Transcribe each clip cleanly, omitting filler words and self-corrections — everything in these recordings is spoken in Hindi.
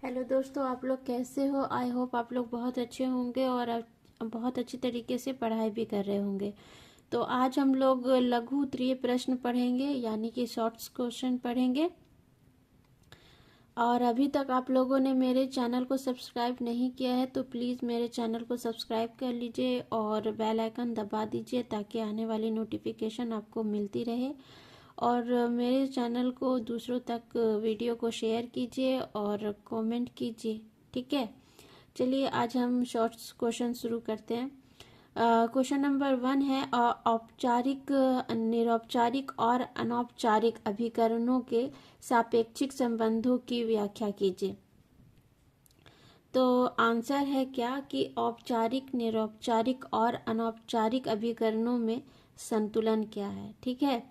हेलो दोस्तों, आप लोग कैसे हो। आई होप आप लोग बहुत अच्छे होंगे और बहुत अच्छी तरीके से पढ़ाई भी कर रहे होंगे। तो आज हम लोग लघु उत्तरीय प्रश्न पढ़ेंगे, यानी कि शॉर्ट्स क्वेश्चन पढ़ेंगे। और अभी तक आप लोगों ने मेरे चैनल को सब्सक्राइब नहीं किया है तो प्लीज़ मेरे चैनल को सब्सक्राइब कर लीजिए और बेल आइकन दबा दीजिए ताकि आने वाली नोटिफिकेशन आपको मिलती रहे। और मेरे चैनल को दूसरों तक वीडियो को शेयर कीजिए और कमेंट कीजिए, ठीक है। चलिए आज हम शॉर्ट्स क्वेश्चन शुरू करते हैं। क्वेश्चन नंबर 1 है, औपचारिक, निरौपचारिक और अनौपचारिक अभिकरणों के सापेक्षिक संबंधों की व्याख्या कीजिए। तो आंसर है क्या कि औपचारिक, निरौपचारिक और अनौपचारिक अभिकरणों में संतुलन क्या है, ठीक है।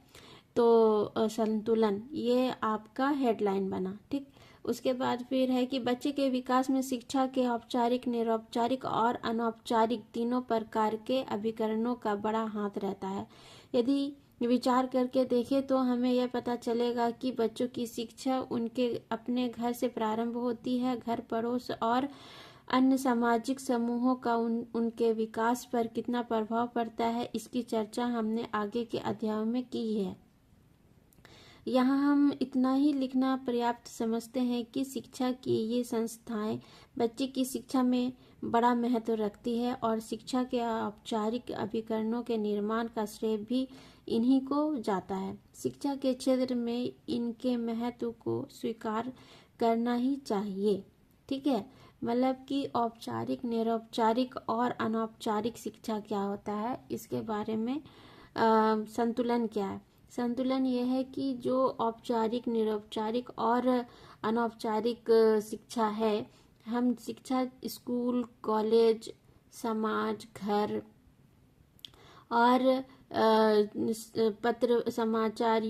तो संतुलन ये आपका हेडलाइन बना, ठीक। उसके बाद फिर है कि बच्चे के विकास में शिक्षा के औपचारिक, निरौपचारिक और अनौपचारिक तीनों प्रकार के अभिकरणों का बड़ा हाथ रहता है। यदि विचार करके देखें तो हमें यह पता चलेगा कि बच्चों की शिक्षा उनके अपने घर से प्रारंभ होती है। घर, पड़ोस और अन्य सामाजिक समूहों का उनके विकास पर कितना प्रभाव पड़ता है, इसकी चर्चा हमने आगे के अध्यायों में की है। यहाँ हम इतना ही लिखना पर्याप्त समझते हैं कि शिक्षा की ये संस्थाएं बच्चे की शिक्षा में बड़ा महत्व रखती है और शिक्षा के औपचारिक अभिकरणों के निर्माण का श्रेय भी इन्हीं को जाता है। शिक्षा के क्षेत्र में इनके महत्व को स्वीकार करना ही चाहिए, ठीक है। मतलब कि औपचारिक, निरौपचारिक और अनौपचारिक शिक्षा क्या होता है, इसके बारे में संतुलन क्या है। संतुलन यह है कि जो औपचारिक, निरौपचारिक और अनौपचारिक शिक्षा है, हम शिक्षा स्कूल, कॉलेज, समाज, घर और पत्र, समाचार,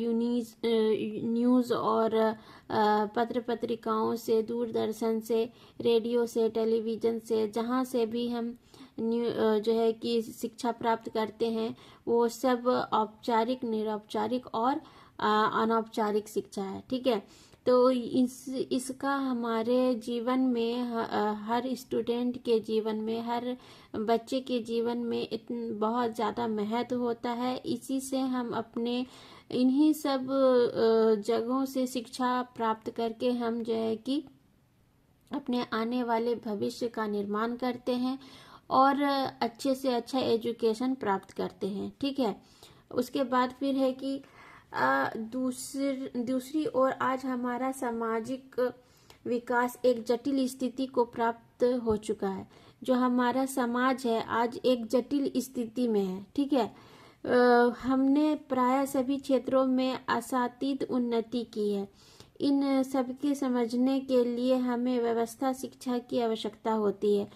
न्यूज़ और पत्र पत्रिकाओं से, दूरदर्शन से, रेडियो से, टेलीविज़न से, जहाँ से भी हम जो है कि शिक्षा प्राप्त करते हैं, वो सब औपचारिक, निरौपचारिक और अनौपचारिक शिक्षा है, ठीक है। तो इसका हमारे जीवन में, हर स्टूडेंट के जीवन में, हर बच्चे के जीवन में बहुत ज़्यादा महत्व होता है। इसी से हम अपने इन्हीं सब जगहों से शिक्षा प्राप्त करके हम जो है कि अपने आने वाले भविष्य का निर्माण करते हैं और अच्छे से अच्छा एजुकेशन प्राप्त करते हैं, ठीक है। उसके बाद फिर है कि दूसरी ओर आज हमारा सामाजिक विकास एक जटिल स्थिति को प्राप्त हो चुका है। जो हमारा समाज है आज एक जटिल स्थिति में है, ठीक है। हमने प्राय सभी क्षेत्रों में असातीत उन्नति की है। इन सबके समझने के लिए हमें व्यवस्था शिक्षा की आवश्यकता होती है।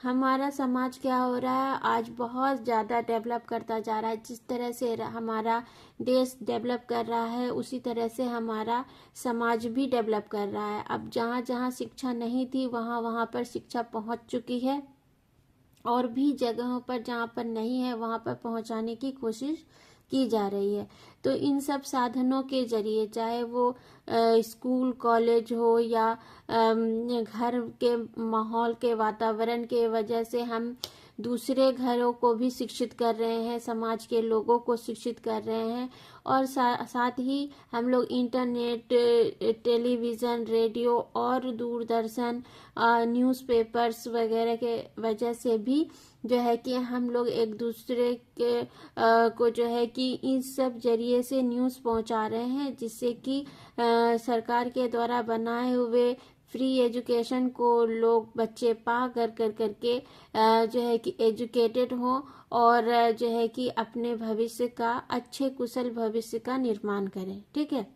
हमारा समाज क्या हो रहा है, आज बहुत ज़्यादा डेवलप करता जा रहा है। जिस तरह से हमारा देश डेवलप कर रहा है उसी तरह से हमारा समाज भी डेवलप कर रहा है। अब जहाँ जहाँ शिक्षा नहीं थी वहाँ वहाँ पर शिक्षा पहुँच चुकी है और भी जगहों पर जहाँ पर नहीं है वहाँ पर पहुँचाने की कोशिश की जा रही है। तो इन सब साधनों के जरिए, चाहे वो स्कूल, कॉलेज हो या घर के माहौल के वातावरण के वजह से हम दूसरे घरों को भी शिक्षित कर रहे हैं, समाज के लोगों को शिक्षित कर रहे हैं। और साथ ही हम लोग इंटरनेट, टेलीविज़न, रेडियो और दूरदर्शन, न्यूज़पेपर्स वगैरह के वजह से भी जो है कि हम लोग एक दूसरे के को जो है कि इस सब जरिए से न्यूज़ पहुंचा रहे हैं, जिससे कि सरकार के द्वारा बनाए हुए फ्री एजुकेशन को लोग, बच्चे पा कर करके जो है कि एजुकेटेड हों और जो है कि अपने भविष्य का, अच्छे कुशल भविष्य का निर्माण करें, ठीक है।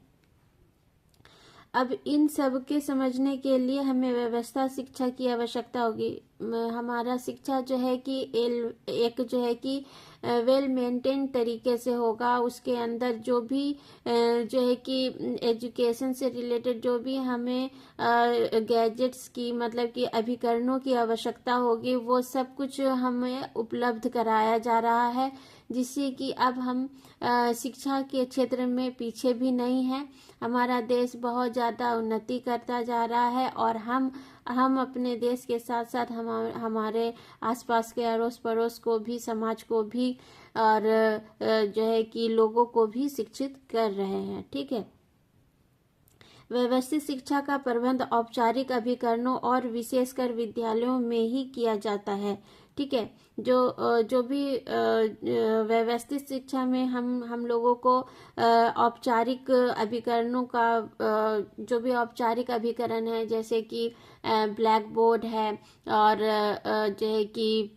अब इन सब के समझने के लिए हमें व्यवस्था शिक्षा की आवश्यकता होगी। हमारा शिक्षा जो है कि एक जो है कि वेल मेंटेन तरीके से होगा। उसके अंदर जो भी जो है कि एजुकेशन से रिलेटेड जो भी हमें गैजेट्स की, मतलब कि अभिकरणों की आवश्यकता होगी, वो सब कुछ हमें उपलब्ध कराया जा रहा है, जिससे कि अब हम शिक्षा के क्षेत्र में पीछे भी नहीं हैं। हमारा देश बहुत ज़्यादा उन्नति करता जा रहा है और हम अपने देश के साथ साथ हमारे आसपास के अड़ोस पड़ोस को भी, समाज को भी और जो है कि लोगों को भी शिक्षित कर रहे हैं। ठीक है। व्यवस्थित शिक्षा का प्रबंध औपचारिक अभिकरणों और विशेषकर विद्यालयों में ही किया जाता है। ठीक है। जो भी व्यवस्थित शिक्षा में हम लोगों को औपचारिक अभिकरणों का जो भी औपचारिक अभिकरण है, जैसे कि ब्लैक बोर्ड है और जो है कि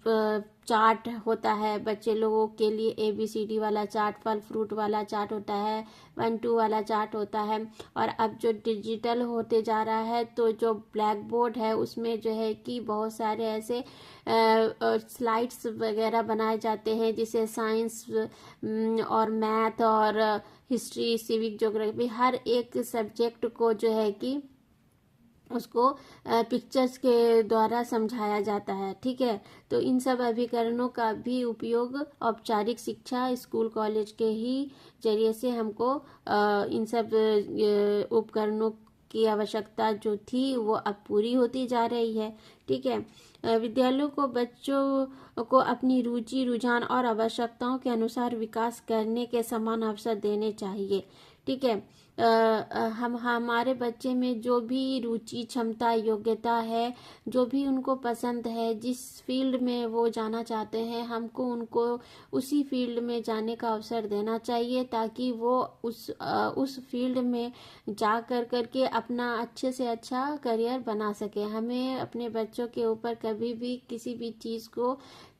चार्ट होता है बच्चे लोगों के लिए, ABCD वाला चार्ट, फल फ्रूट वाला चार्ट होता है, 1-2 वाला चार्ट होता है। और अब जो डिजिटल होते जा रहा है तो जो ब्लैक बोर्ड है उसमें जो है कि बहुत सारे ऐसे स्लाइड्स वगैरह बनाए जाते हैं जिसे साइंस और मैथ और हिस्ट्री, सिविक, ज्योग्राफी, हर एक सब्जेक्ट को जो है कि उसको पिक्चर्स के द्वारा समझाया जाता है। ठीक है। तो इन सब अभिकरणों का भी उपयोग औपचारिक शिक्षा स्कूल कॉलेज के ही जरिए से हमको इन सब उपकरणों की आवश्यकता जो थी वो अब पूरी होती जा रही है। ठीक है। विद्यालयों को बच्चों को अपनी रुचि, रुझान और आवश्यकताओं के अनुसार विकास करने के समान अवसर देने चाहिए। ठीक है। हमारे बच्चे में जो भी रुचि, क्षमता, योग्यता है, जो भी उनको पसंद है, जिस फील्ड में वो जाना चाहते हैं, हमको उनको उसी फील्ड में जाने का अवसर देना चाहिए ताकि वो उस फील्ड में जा करके अपना अच्छे से अच्छा करियर बना सके। हमें अपने बच्चों के ऊपर कभी भी किसी भी चीज़ को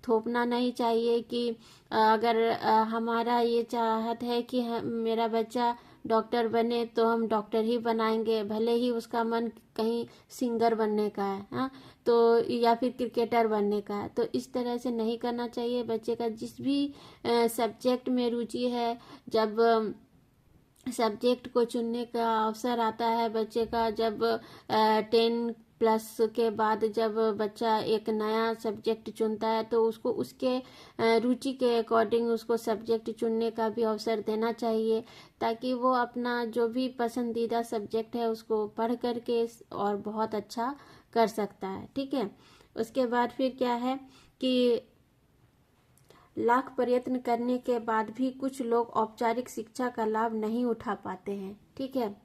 थोपना नहीं चाहिए कि अगर हमारा ये चाहत है कि मेरा बच्चा डॉक्टर बने तो हम डॉक्टर ही बनाएंगे, भले ही उसका मन कहीं सिंगर बनने का है, हाँ, तो या फिर क्रिकेटर बनने का है। तो इस तरह से नहीं करना चाहिए। बच्चे का जिस भी सब्जेक्ट में रुचि है, जब सब्जेक्ट को चुनने का अवसर आता है बच्चे का, जब 10+ के बाद जब बच्चा एक नया सब्जेक्ट चुनता है तो उसको उसके रुचि के अकॉर्डिंग उसको सब्जेक्ट चुनने का भी अवसर देना चाहिए ताकि वो अपना जो भी पसंदीदा सब्जेक्ट है उसको पढ़ करके और बहुत अच्छा कर सकता है। ठीक है। उसके बाद फिर क्या है कि लाख प्रयत्न करने के बाद भी कुछ लोग औपचारिक शिक्षा का लाभ नहीं उठा पाते हैं। ठीक है।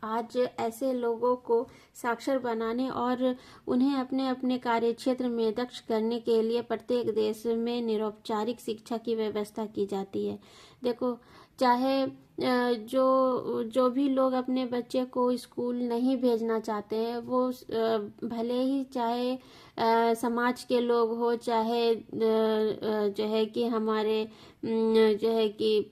आज ऐसे लोगों को साक्षर बनाने और उन्हें अपने अपने कार्यक्षेत्र में दक्ष करने के लिए प्रत्येक देश में निरौपचारिक शिक्षा की व्यवस्था की जाती है। देखो, चाहे जो भी लोग अपने बच्चे को स्कूल नहीं भेजना चाहते हैं, वो भले ही चाहे समाज के लोग हो, चाहे जो है कि हमारे जो है कि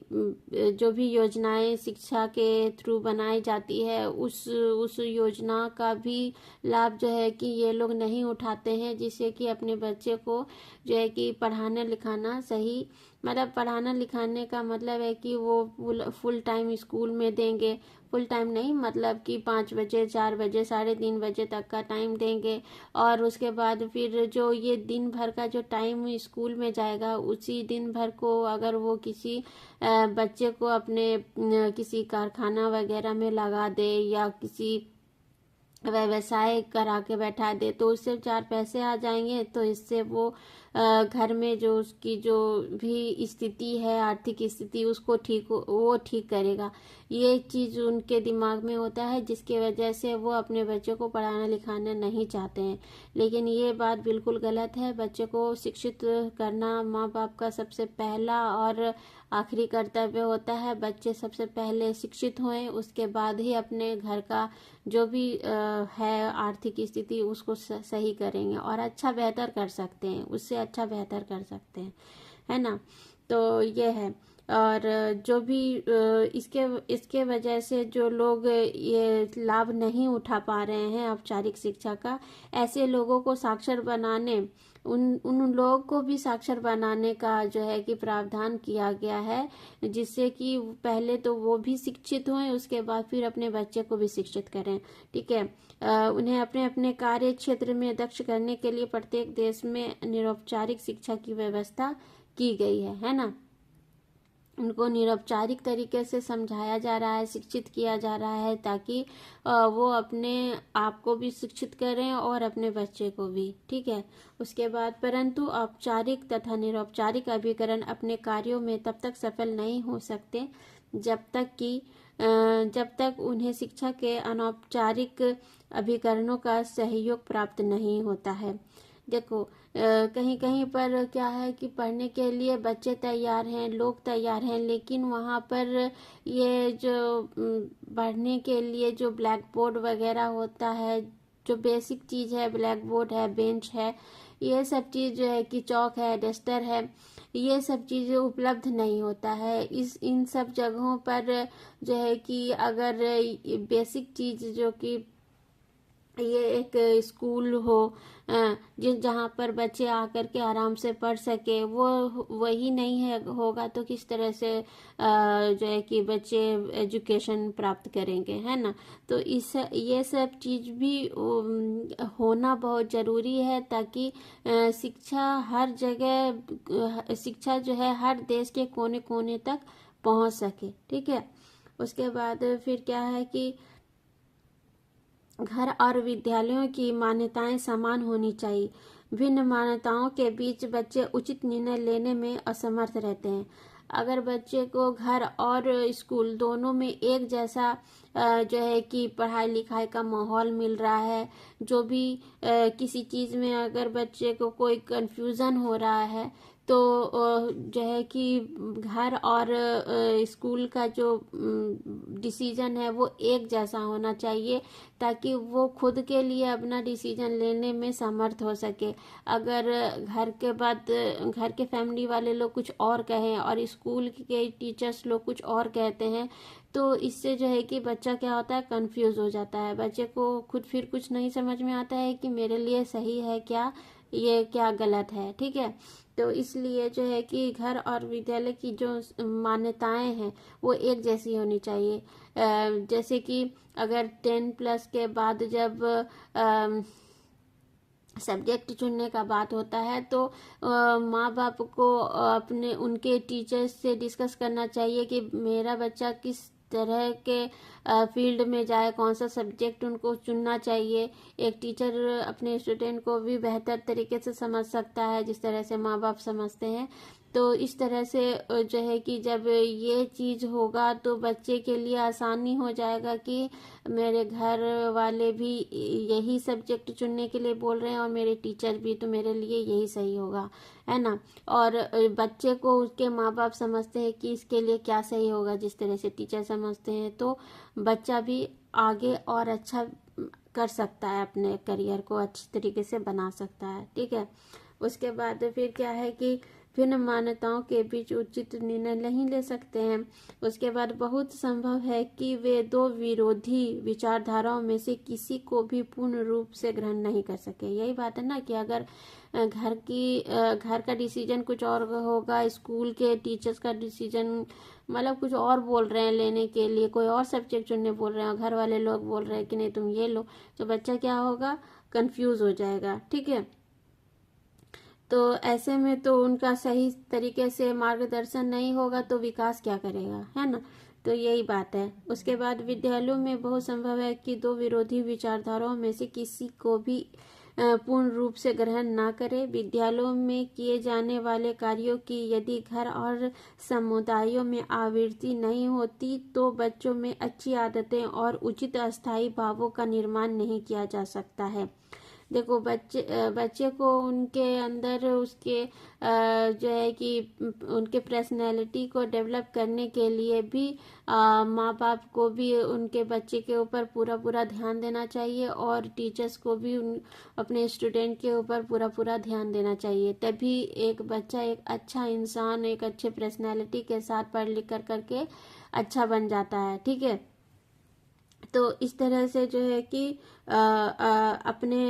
जो भी योजनाएं शिक्षा के थ्रू बनाई जाती है उस योजना का भी लाभ जो है कि ये लोग नहीं उठाते हैं, जिससे कि अपने बच्चे को जो है कि पढ़ाना लिखाना सही, मतलब पढ़ाना लिखाने का मतलब है कि वो फुल टाइम स्कूल में देंगे। फुल टाइम नहीं, मतलब कि 5 बजे, 4 बजे, 3:30 बजे तक का टाइम देंगे और उसके बाद फिर जो ये दिन भर का जो टाइम स्कूल में जाएगा उसी दिन भर को अगर वो किसी बच्चे को अपने किसी कारखाना वगैरह में लगा दे या किसी व्यवसाय करा के बैठा दे तो उससे 4 पैसे आ जाएंगे, तो इससे वो घर में जो उसकी जो भी स्थिति है, आर्थिक स्थिति, उसको वो ठीक करेगा। ये चीज़ उनके दिमाग में होता है जिसकी वजह से वो अपने बच्चों को पढ़ाना लिखाना नहीं चाहते हैं। लेकिन ये बात बिल्कुल गलत है। बच्चे को शिक्षित करना माँ बाप का सबसे पहला और आखिरी कर्तव्य होता है। बच्चे सबसे पहले शिक्षित होएं, उसके बाद ही अपने घर का जो भी है आर्थिक स्थिति उसको सही करेंगे और अच्छा बेहतर कर सकते हैं, उससे अच्छा बेहतर कर सकते हैं, है ना। तो ये है। और जो भी इसके वजह से जो लोग ये लाभ नहीं उठा पा रहे हैं औपचारिक शिक्षा का, ऐसे लोगों को साक्षर बनाने, उन लोगों को भी साक्षर बनाने का जो है कि प्रावधान किया गया है, जिससे कि पहले तो वो भी शिक्षित हों, उसके बाद फिर अपने बच्चे को भी शिक्षित करें। ठीक है। उन्हें अपने अपने कार्य क्षेत्र में दक्ष करने के लिए प्रत्येक देश में निरौपचारिक शिक्षा की व्यवस्था की गई है ना। उनको निरौपचारिक तरीके से समझाया जा रहा है, शिक्षित किया जा रहा है, ताकि वो अपने आप को भी शिक्षित करें और अपने बच्चे को भी। ठीक है। उसके बाद परंतु औपचारिक तथा निरौपचारिक अभिकरण अपने कार्यों में तब तक सफल नहीं हो सकते जब तक उन्हें शिक्षा के अनौपचारिक अभिकरणों का सहयोग प्राप्त नहीं होता है। देखो कहीं कहीं पर क्या है कि पढ़ने के लिए बच्चे तैयार हैं, लोग तैयार हैं, लेकिन वहाँ पर ये जो पढ़ने के लिए जो ब्लैक बोर्ड वगैरह होता है, जो बेसिक चीज़ है, ब्लैक बोर्ड है, बेंच है, ये सब चीज़ जो है कि चौक है, डस्टर है, ये सब चीज़ें उपलब्ध नहीं होता है। इन सब जगहों पर जो है कि अगर बेसिक चीज़ जो कि ये एक स्कूल हो जहाँ पर बच्चे आकर के आराम से पढ़ सके, वो वही नहीं है होगा तो किस तरह से जो है कि बच्चे एजुकेशन प्राप्त करेंगे, है ना। तो ये सब चीज़ भी होना बहुत ज़रूरी है, ताकि शिक्षा हर जगह, शिक्षा जो है हर देश के कोने कोने तक पहुँच सके। ठीक है। उसके बाद फिर क्या है कि घर और विद्यालयों की मान्यताएं समान होनी चाहिए। भिन्न मान्यताओं के बीच बच्चे उचित निर्णय लेने में असमर्थ रहते हैं। अगर बच्चे को घर और स्कूल दोनों में एक जैसा जो है कि पढ़ाई लिखाई का माहौल मिल रहा है, जो भी किसी चीज़ में अगर बच्चे को कोई कंफ्यूजन हो रहा है तो जो है कि घर और स्कूल का जो डिसीजन है वो एक जैसा होना चाहिए, ताकि वो खुद के लिए अपना डिसीजन लेने में समर्थ हो सके। अगर घर के फैमिली वाले लोग कुछ और कहें और स्कूल के टीचर्स लोग कुछ और कहते हैं, तो इससे जो है कि बच्चा क्या होता है, कंफ्यूज हो जाता है। बच्चे को खुद फिर कुछ नहीं समझ में आता है कि मेरे लिए सही है क्या, ये क्या गलत है। ठीक है। तो इसलिए जो है कि घर और विद्यालय की जो मान्यताएं हैं वो एक जैसी होनी चाहिए। जैसे कि अगर 10+ के बाद जब सब्जेक्ट चुनने का बात होता है तो माँ बाप को अपने उनके टीचर्स से डिस्कस करना चाहिए कि मेरा बच्चा किस तरह के फील्ड में जाए, कौन सा सब्जेक्ट उनको चुनना चाहिए। एक टीचर अपने स्टूडेंट को भी बेहतर तरीके से समझ सकता है जिस तरह से माँ बाप समझते हैं। तो इस तरह से जो है कि जब ये चीज़ होगा तो बच्चे के लिए आसानी हो जाएगा कि मेरे घर वाले भी यही सब्जेक्ट चुनने के लिए बोल रहे हैं और मेरे टीचर भी, तो मेरे लिए यही सही होगा, है ना। और बच्चे को उसके माँ बाप समझते हैं कि इसके लिए क्या सही होगा, जिस तरह से टीचर समझते हैं, तो बच्चा भी आगे और अच्छा कर सकता है, अपने करियर को अच्छी तरीके से बना सकता है। ठीक है। उसके बाद फिर क्या है कि भिन्न मान्यताओं के बीच उचित निर्णय नहीं ले सकते हैं। उसके बाद बहुत संभव है कि वे दो विरोधी विचारधाराओं में से किसी को भी पूर्ण रूप से ग्रहण नहीं कर सके। यही बात है ना कि अगर घर का डिसीजन कुछ और होगा, स्कूल के टीचर्स का डिसीजन मतलब कुछ और बोल रहे हैं लेने के लिए, कोई और सब्जेक्ट चुनने बोल रहे हैं, घर वाले लोग बोल रहे हैं कि नहीं तुम ये लो, तो बच्चा क्या होगा, कंफ्यूज हो जाएगा। ठीक है। तो ऐसे में तो उनका सही तरीके से मार्गदर्शन नहीं होगा तो विकास क्या करेगा, है ना। तो यही बात है। उसके बाद विद्यालयों में बहुत संभव है कि दो विरोधी विचारधाराओं में से किसी को भी पूर्ण रूप से ग्रहण ना करे। विद्यालयों में किए जाने वाले कार्यों की यदि घर और समुदायों में आवृत्ति नहीं होती तो बच्चों में अच्छी आदतें और उचित अस्थायी भावों का निर्माण नहीं किया जा सकता है। देखो बच्चे को उनके अंदर उसके जो है कि उनके पर्सनैलिटी को डेवलप करने के लिए भी माँ बाप को भी उनके बच्चे के ऊपर पूरा ध्यान देना चाहिए और टीचर्स को भी अपने स्टूडेंट के ऊपर पूरा ध्यान देना चाहिए। तभी एक बच्चा एक अच्छा इंसान, एक अच्छे पर्सनैलिटी के साथ पढ़ लिख करके अच्छा बन जाता है। ठीक है। तो इस तरह से जो है कि अपने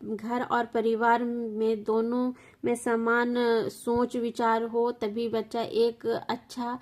घर और परिवार में दोनों में समान सोच विचार हो, तभी बच्चा एक अच्छा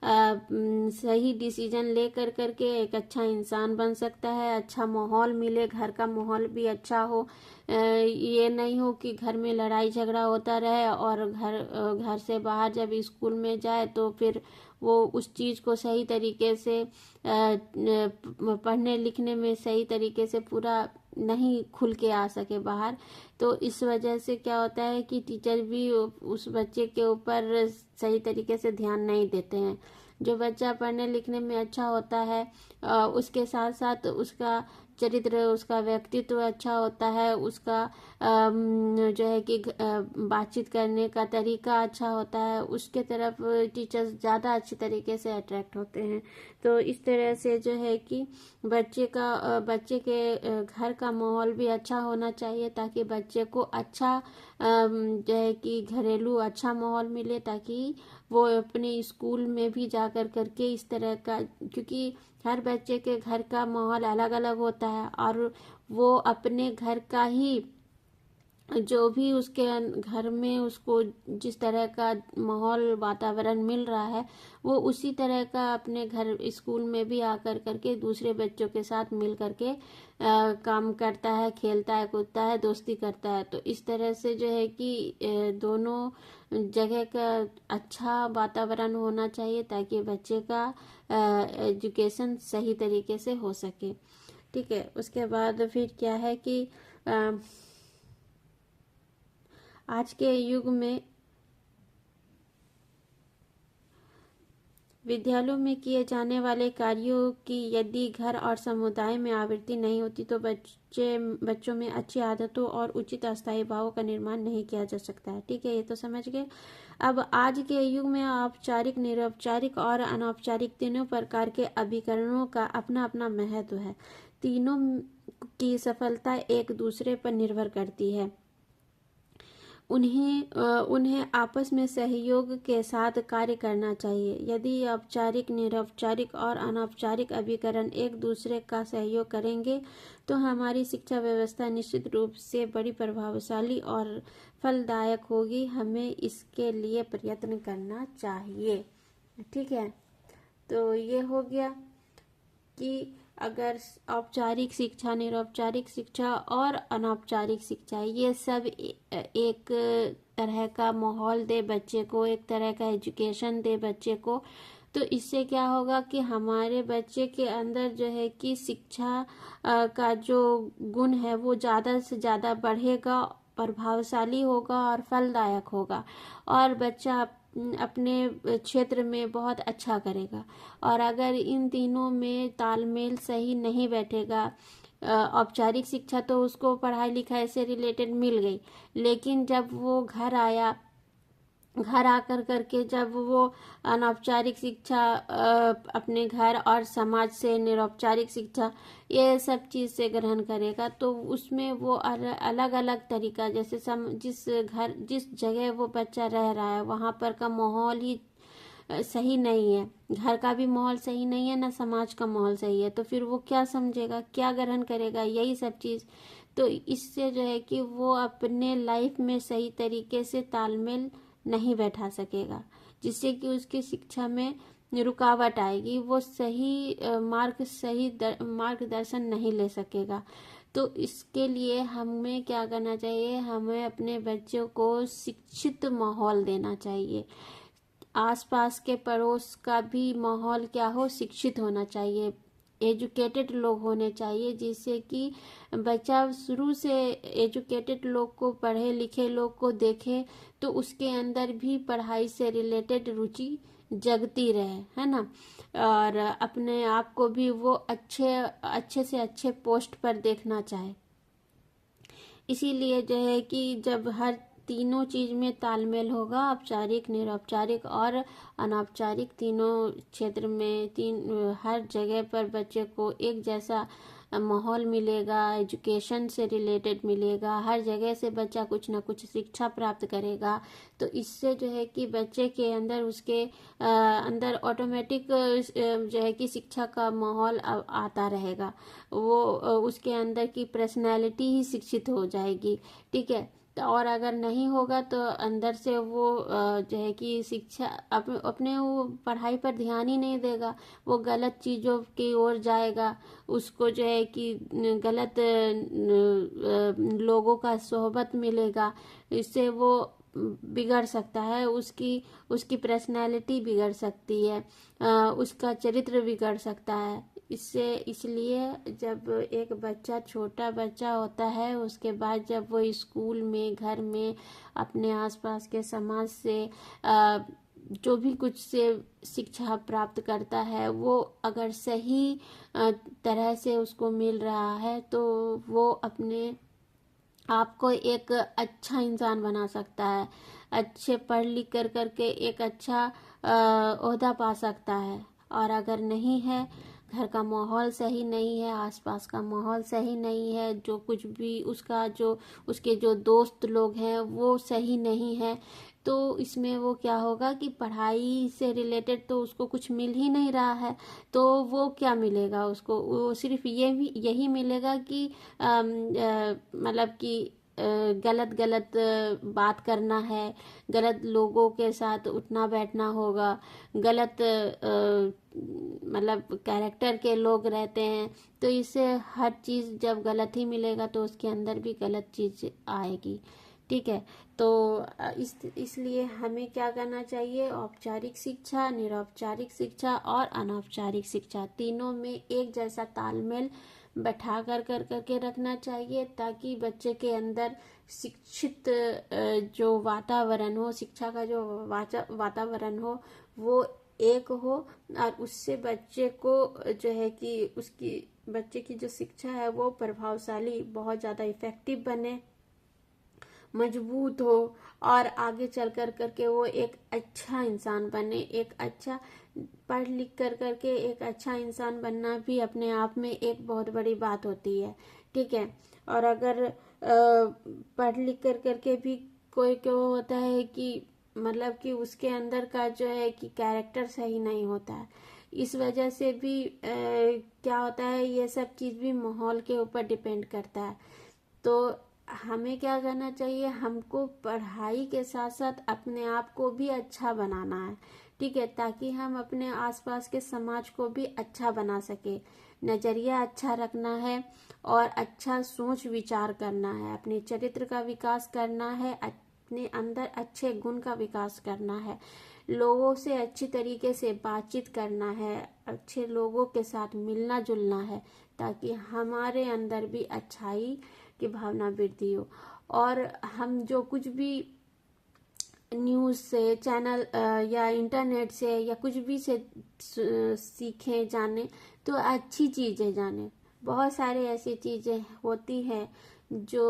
सही डिसीजन ले करके एक अच्छा इंसान बन सकता है। अच्छा माहौल मिले, घर का माहौल भी अच्छा हो। ये नहीं हो कि घर में लड़ाई झगड़ा होता रहे और घर से बाहर जब स्कूल में जाए तो फिर वो उस चीज़ को सही तरीके से पढ़ने लिखने में सही तरीके से पूरा नहीं खुल के आ सके बाहर। तो इस वजह से क्या होता है कि टीचर भी उस बच्चे के ऊपर सही तरीके से ध्यान नहीं देते हैं। जो बच्चा पढ़ने लिखने में अच्छा होता है उसके साथ साथ उसका चरित्र, उसका व्यक्तित्व अच्छा होता है, उसका जो है कि बातचीत करने का तरीका अच्छा होता है, उसके तरफ टीचर्स ज़्यादा अच्छी तरीके से अट्रैक्ट होते हैं। तो इस तरह से जो है कि बच्चे के घर का माहौल भी अच्छा होना चाहिए ताकि बच्चे को अच्छा जो है कि घरेलू अच्छा माहौल मिले, ताकि वो अपने स्कूल में भी जा करके इस तरह का, क्योंकि हर बच्चे के घर का माहौल अलग अलग होता है और वो अपने घर का ही जो भी उसके घर में उसको जिस तरह का माहौल वातावरण मिल रहा है वो उसी तरह का अपने घर स्कूल में भी आकर करके दूसरे बच्चों के साथ मिल करके काम करता है, खेलता है, कूदता है, दोस्ती करता है। तो इस तरह से जो है कि दोनों जगह का अच्छा वातावरण होना चाहिए ताकि बच्चे का एजुकेशन सही तरीके से हो सके। ठीक है, उसके बाद फिर क्या है कि आज के युग में विद्यालयों में किए जाने वाले कार्यों की यदि घर और समुदाय में आवृत्ति नहीं होती तो बच्चों में अच्छी आदतों और उचित अस्थायी भावों का निर्माण नहीं किया जा सकता है। ठीक है, ये तो समझ गए। अब आज के युग में औपचारिक, निरौपचारिक और अनौपचारिक तीनों प्रकार के अभिकरणों का अपना अपना महत्व है। तीनों की सफलता एक दूसरे पर निर्भर करती है। उन्हें आपस में सहयोग के साथ कार्य करना चाहिए। यदि औपचारिक, निरौपचारिक और अनौपचारिक अभिकरण एक दूसरे का सहयोग करेंगे तो हमारी शिक्षा व्यवस्था निश्चित रूप से बड़ी प्रभावशाली और फलदायक होगी। हमें इसके लिए प्रयत्न करना चाहिए। ठीक है, तो ये हो गया कि अगर औपचारिक शिक्षा, निरौपचारिक शिक्षा और अनौपचारिक शिक्षा ये सब एक तरह का माहौल दे बच्चे को, एक तरह का एजुकेशन दे बच्चे को, तो इससे क्या होगा कि हमारे बच्चे के अंदर जो है कि शिक्षा का जो गुण है वो ज़्यादा से ज़्यादा बढ़ेगा, प्रभावशाली होगा और फलदायक होगा और बच्चा अपने क्षेत्र में बहुत अच्छा करेगा। और अगर इन तीनों में तालमेल सही नहीं बैठेगा, औपचारिक शिक्षा तो उसको पढ़ाई लिखाई से रिलेटेड मिल गई, लेकिन जब वो घर आकर करके जब वो अनौपचारिक शिक्षा अपने घर और समाज से, निरौपचारिक शिक्षा ये सब चीज़ से ग्रहण करेगा तो उसमें वो अलग अलग तरीका, जैसे जिस जगह वो बच्चा रह रहा है वहाँ पर का माहौल ही सही नहीं है, घर का भी माहौल सही नहीं है, ना समाज का माहौल सही है, तो फिर वो क्या समझेगा, क्या ग्रहण करेगा, यही सब चीज़। तो इससे जो है कि वो अपने लाइफ में सही तरीके से तालमेल नहीं बैठा सकेगा, जिससे कि उसकी शिक्षा में रुकावट आएगी, वो सही मार्गदर्शन नहीं ले सकेगा। तो इसके लिए हमें क्या करना चाहिए, हमें अपने बच्चों को शिक्षित माहौल देना चाहिए। आसपास के पड़ोस का भी माहौल क्या हो, शिक्षित होना चाहिए, एजुकेटेड लोग होने चाहिए, जिससे कि बच्चा शुरू से एजुकेटेड लोग को, पढ़े लिखे लोग को देखे तो उसके अंदर भी पढ़ाई से रिलेटेड रुचि जगती रहे, है ना, और अपने आप को भी वो अच्छे से अच्छे पोस्ट पर देखना चाहे। इसीलिए जो है कि जब हर तीनों चीज में तालमेल होगा, औपचारिक, निरौपचारिक और अनौपचारिक तीनों क्षेत्र में, हर जगह पर बच्चे को एक जैसा माहौल मिलेगा, एजुकेशन से रिलेटेड मिलेगा, हर जगह से बच्चा कुछ ना कुछ शिक्षा प्राप्त करेगा, तो इससे जो है कि बच्चे के अंदर, उसके अंदर ऑटोमेटिक जो है कि शिक्षा का माहौल आता रहेगा, वो उसके अंदर की पर्सनैलिटी ही शिक्षित हो जाएगी। ठीक है, तो और अगर नहीं होगा तो अंदर से वो जो है कि शिक्षा अपने वो पढ़ाई पर ध्यान ही नहीं देगा, वो गलत चीज़ों की ओर जाएगा, उसको जो है कि गलत लोगों का सोहबत मिलेगा, इससे वो बिगड़ सकता है, उसकी उसकी पर्सनैलिटी बिगड़ सकती है, उसका चरित्र बिगड़ सकता है। इसलिए जब एक बच्चा छोटा बच्चा होता है, उसके बाद जब वो स्कूल में, घर में, अपने आसपास के समाज से जो भी कुछ से शिक्षा प्राप्त करता है, वो अगर सही तरह से उसको मिल रहा है तो वो अपने आपको एक अच्छा इंसान बना सकता है, अच्छे पढ़ लिख कर करके एक अच्छा ओहदा पा सकता है। और अगर नहीं है, घर का माहौल सही नहीं है, आसपास का माहौल सही नहीं है, जो कुछ भी उसका जो उसके जो दोस्त लोग हैं वो सही नहीं है, तो इसमें वो क्या होगा कि पढ़ाई से रिलेटेड तो उसको कुछ मिल ही नहीं रहा है, तो वो क्या मिलेगा उसको, वो सिर्फ यही मिलेगा कि मतलब कि गलत गलत बात करना है, गलत लोगों के साथ उठना बैठना होगा, गलत मतलब कैरेक्टर के लोग रहते हैं, तो इससे हर चीज़ जब गलत ही मिलेगा तो उसके अंदर भी गलत चीज़ आएगी। ठीक है, तो इसलिए हमें क्या करना चाहिए, औपचारिक शिक्षा, निरौपचारिक शिक्षा और अनौपचारिक शिक्षा तीनों में एक जैसा तालमेल बैठा कर करके रखना चाहिए, ताकि बच्चे के अंदर शिक्षित जो वातावरण हो, शिक्षा का जो वातावरण हो वो एक हो, और उससे बच्चे को जो है कि उसकी बच्चे की जो शिक्षा है वो प्रभावशाली, बहुत ज़्यादा इफेक्टिव बने, मजबूत हो, और आगे चल कर करके वो एक अच्छा इंसान बने। एक अच्छा पढ़ लिख कर करके एक अच्छा इंसान बनना भी अपने आप में एक बहुत बड़ी बात होती है। ठीक है, और अगर पढ़ लिख कर करके भी कोई क्यों होता है कि मतलब कि उसके अंदर का जो है कि कैरेक्टर सही नहीं होता है, इस वजह से भी क्या होता है, ये सब चीज़ भी माहौल के ऊपर डिपेंड करता है। तो हमें क्या करना चाहिए, हमको पढ़ाई के साथ साथ अपने आप को भी अच्छा बनाना है। ठीक है, ताकि हम अपने आसपास के समाज को भी अच्छा बना सके, नज़रिया अच्छा रखना है और अच्छा सोच विचार करना है, अपने चरित्र का विकास करना है, अपने अंदर अच्छे गुण का विकास करना है, लोगों से अच्छी तरीके से बातचीत करना है, अच्छे लोगों के साथ मिलना जुलना है, ताकि हमारे अंदर भी अच्छाई की भावना वृद्धि हो। और हम जो कुछ भी न्यूज़ से, चैनल या इंटरनेट से या कुछ भी से सीखें, जाने, तो अच्छी चीज़ें जाने। बहुत सारे ऐसी चीज़ें होती हैं जो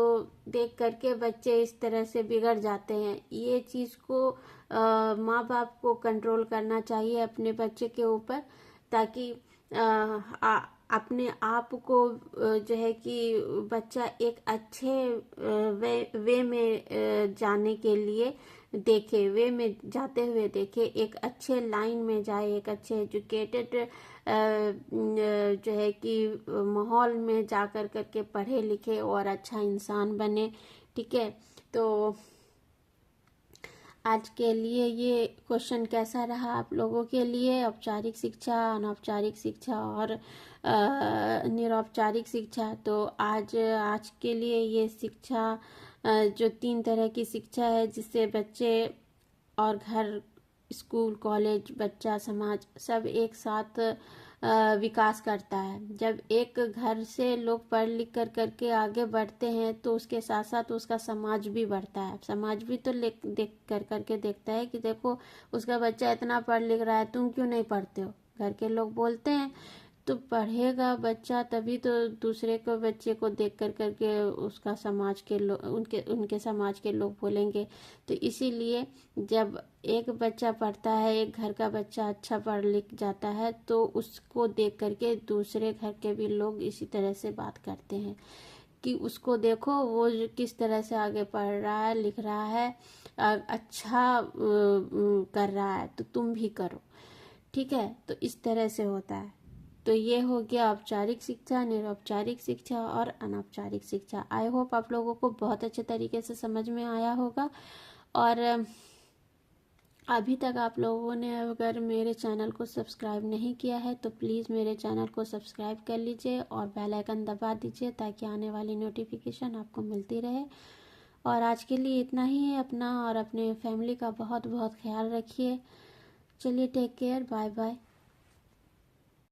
देख करके बच्चे इस तरह से बिगड़ जाते हैं। ये चीज़ को माँ बाप को कंट्रोल करना चाहिए अपने बच्चे के ऊपर, ताकि अपने आप को जो है कि बच्चा एक अच्छे वे में जाने के लिए देखे, वे में जाते हुए देखे, एक अच्छे लाइन में जाए, एक अच्छे एजुकेटेड जो है कि माहौल में जा कर करके पढ़े लिखे और अच्छा इंसान बने। ठीक है, तो आज के लिए ये क्वेश्चन कैसा रहा आप लोगों के लिए, औपचारिक शिक्षा, अनौपचारिक शिक्षा और निरौपचारिक शिक्षा। तो आज के लिए ये शिक्षा जो 3 तरह की शिक्षा है, जिससे बच्चे और घर, स्कूल, कॉलेज, बच्चा, समाज सब एक साथ विकास करता है। जब एक घर से लोग पढ़ लिख कर करके आगे बढ़ते हैं तो उसके साथ साथ उसका समाज भी बढ़ता है। समाज भी तो देख कर करके देखता है कि देखो उसका बच्चा इतना पढ़ लिख रहा है, तुम क्यों नहीं पढ़ते हो। घर के लोग बोलते हैं, तो पढ़ेगा बच्चा तभी तो दूसरे को बच्चे को देख कर करके उसका समाज के लोग, उनके समाज के लोग बोलेंगे। तो इसीलिए जब एक बच्चा पढ़ता है, एक घर का बच्चा अच्छा पढ़ लिख जाता है, तो उसको देख करके दूसरे घर के भी लोग इसी तरह से बात करते हैं कि उसको देखो वो किस तरह से आगे पढ़ रहा है, लिख रहा है, अच्छा कर रहा है, तो तुम भी करो। ठीक है, तो इस तरह से होता है। तो ये हो गया औपचारिक शिक्षा, निरौपचारिक शिक्षा और अनौपचारिक शिक्षा। आई होप आप लोगों को बहुत अच्छे तरीके से समझ में आया होगा। और अभी तक आप लोगों ने अगर मेरे चैनल को सब्सक्राइब नहीं किया है तो प्लीज़ मेरे चैनल को सब्सक्राइब कर लीजिए और बेल आइकन दबा दीजिए ताकि आने वाली नोटिफिकेशन आपको मिलती रहे। और आज के लिए इतना ही है। अपना और अपने फैमिली का बहुत बहुत ख्याल रखिए। चलिए, टेक केयर, बाय बाय।